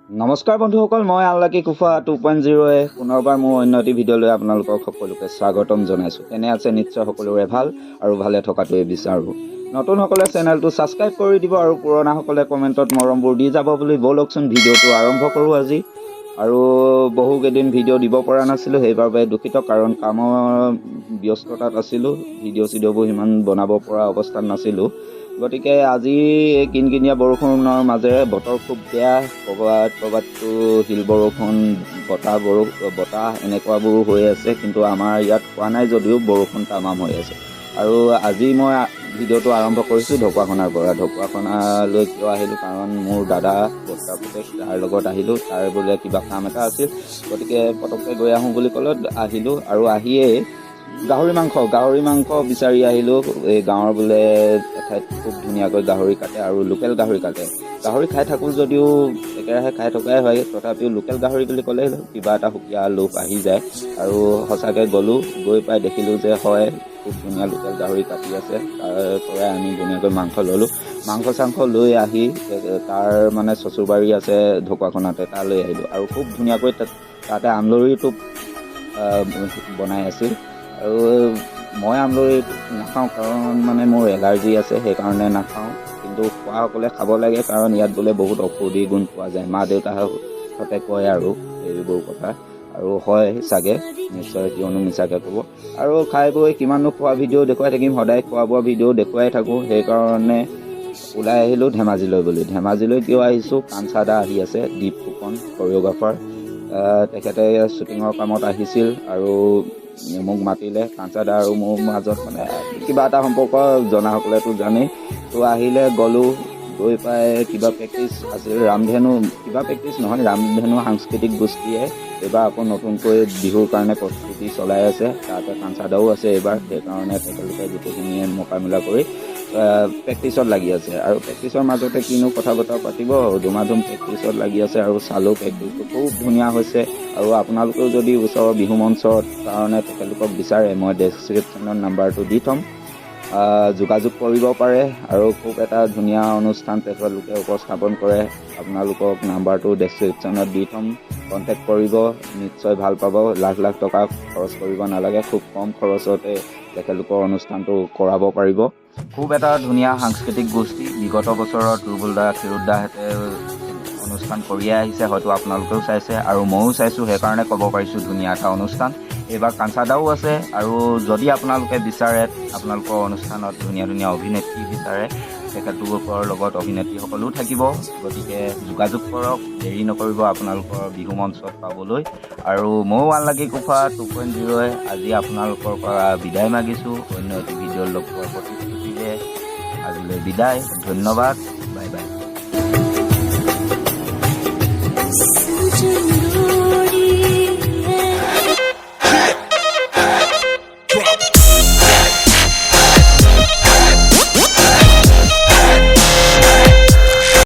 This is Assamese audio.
নমস্কাৰ বন্ধুসকল, মই আনলাকি কুফা 2.0 পুনৰবাৰ মোৰ অন্য এটি ভিডিঅ'লৈ আপোনালোকক সকলোকে স্বাগতম জনাইছোঁ। কেনে আছে? নিশ্চয় সকলোৰে ভাল আৰু ভালে থকাটোৱে বিচাৰোঁ। নতুনসকলে চেনেলটো ছাবস্ক্ৰাইব কৰি দিব আৰু পুৰণাসকলে কমেণ্টত মৰমবোৰ দি যাব বুলি ব'লকচোন ভিডিঅ'টো আৰম্ভ কৰোঁ আজি। আৰু বহুকেইদিন ভিডিঅ' দিব পৰা নাছিলোঁ, সেইবাবে দুখিত, কাৰণ কামৰ ব্যস্ততাত আছিলোঁ। ভিডিঅ'বোৰ সিমান বনাব পৰা অৱস্থাত নাছিলোঁ। গতিকে আজি এই কিনকিনীয়া বৰষুণৰ মাজেৰে বতৰ খুব বেয়া, ক'ৰবাততো শিল বৰষুণ, বতাহ এনেকুৱাবোৰো হৈ আছে, কিন্তু আমাৰ ইয়াত হোৱা নাই যদিও বৰষুণ তামাম হৈ আছে। আৰু আজি মই ভিডিঅ'টো আৰম্ভ কৰিছোঁ ঢকুৱাখানাৰ পৰা। ঢকুৱাখানালৈ কিয় আহিলোঁ, কাৰণ মোৰ দাদা বৰ্তা পুতেক তাৰ লগত আহিলোঁ। তাৰ বোলে কিবা কাম এটা আছিল, গতিকে পটককৈ গৈ আহোঁ বুলি ক'লত আহিলোঁ। আৰু আহিয়েই গাহৰি মাংস বিচাৰি আহিলোঁ। এই গাঁৱৰ বোলে এঠাইত খুব ধুনীয়াকৈ গাহৰি কাটে আৰু লোকেল গাহৰি কাটে। গাহৰি খাই থাকোঁ যদিও একেৰাহে খাই থকাই হয়, তথাপিও লোকেল গাহৰি বুলি ক'লে কিবা এটা সুকীয়া লোভ আহি যায়। আৰু সঁচাকৈ গ'লোঁ, গৈ পাই দেখিলোঁ যে হয়, খুব ধুনীয়া লোকেল গাহৰি কাটি আছে। তাৰ পৰাই আমি ধুনীয়াকৈ মাংস ল'লোঁ। মাংস লৈ আহি তাৰ মানে চচুৰবাৰী আছে ঢকুৱাখানাতে, তালৈ আহিলোঁ। আৰু খুব ধুনীয়াকৈ তাতে আমলৰি টোপ বনাই আছিল। আৰু মই আমলৰি নাখাওঁ, কাৰণ মানে মোৰ এলাৰ্জি আছে, সেইকাৰণে নাখাওঁ। কিন্তু খোৱাসকলে খাব লাগে, কাৰণ ইয়াত বোলে বহুত ঔষধি গুণ পোৱা যায়। মা দেউতাহঁতে কয় আৰু এইবোৰ কথা, আৰু হয় চাগে, নিশ্চয়, কিয়নো মিছাকৈ ক'ব। আৰু খাই বৈ কিমাননো খোৱা ভিডিঅ' দেখুৱাই থাকিম, সদায় খোৱা বোৱা ভিডিঅ' দেখুৱাই থাকোঁ। সেইকাৰণে ওলাই আহিলোঁ ধেমাজিলৈ বুলি। ধেমাজিলৈ কিয় আহিছোঁ, কাঞ্চা দা আহি আছে, দীপ ফুকন কৰিঅ'গ্ৰাফাৰ। তেখেতে শ্বুটিঙৰ কামত আহিছিল আৰু মোক মাতিলে। কাঞ্চা দা আৰু মোৰ মাজত মানে কিবা এটা সম্পৰ্ক জনাসকলেতো জানেই। তো আহিলে, গ'লোঁ। গৈ পাই কিবা প্ৰেক্টিচ আছিল, ৰামধেনু সাংস্কৃতিক গোষ্ঠীয়ে এইবাৰ আকৌ নতুনকৈ বিহুৰ কাৰণে প্ৰস্তুতি চলাই আছে। তাতে কাঞ্চা দাও আছে এইবাৰ, সেইকাৰণে তেখেতলোকে গোটেইখিনিয়ে মোকামিলা কৰি প্ৰেক্টিচত লাগি আছে। আৰু প্ৰেক্টিচৰ মাজতে কিনো কথা বতৰা পাতিব, ধুমাধুম প্ৰেক্টিচত লাগি আছে। আৰু চালোঁ, প্ৰেক্টিচটো খুব ধুনীয়া হৈছে। আৰু আপোনালোকেও যদি ওচৰৰ বিহু মঞ্চৰ কাৰণে তেখেতলোকক বিচাৰে, মই ডেছক্ৰিপশ্যনত নাম্বাৰটো দি থ'ম, যোগাযোগ কৰিব পাৰে। আৰু খুব এটা ধুনীয়া অনুষ্ঠান তেখেতলোকে উপস্থাপন কৰে। আপোনালোকক নাম্বাৰটো ডেছক্ৰিপশ্যনত দি থ'ম, কণ্টেক্ট কৰিব, নিশ্চয় ভাল পাব। লাখ টকা খৰচ কৰিব নালাগে, খুব কম খৰচতে তেখেতলোকৰ অনুষ্ঠানটো কৰাব পাৰিব। খুব এটা ধুনীয়া সাংস্কৃতিক গোষ্ঠী। বিগত বছৰত ৰুবুলদা, ক্ষীৰোদদাহঁতে অনুষ্ঠান কৰিয়ে আহিছে, হয়তো আপোনালোকেও চাইছে আৰু ময়ো চাইছোঁ, সেইকাৰণে ক'ব পাৰিছোঁ ধুনীয়া এটা অনুষ্ঠান। এইবাৰ কাঞ্চা দাও আছে। আৰু যদি আপোনালোকে বিচাৰে, আপোনালোকৰ অনুষ্ঠানত ধুনীয়া অভিনেত্ৰী বিচাৰে, তেখেতলোকৰ লগত অভিনেত্ৰীসকলো থাকিব। গতিকে যোগাযোগ কৰক, দেৰি নকৰিব আপোনালোকৰ বিহু মঞ্চত পাবলৈ। আৰু ময়ো আনলাকি কুফা 2.0 আজি আপোনালোকৰ পৰা বিদায় মাগিছোঁ। অন্য এটি ভিডিঅ'ত লগ পোৱাৰ প্ৰতিশ্ৰুতিৰে আজিলৈ বিদায়। ধন্যবাদ, বাই বাই।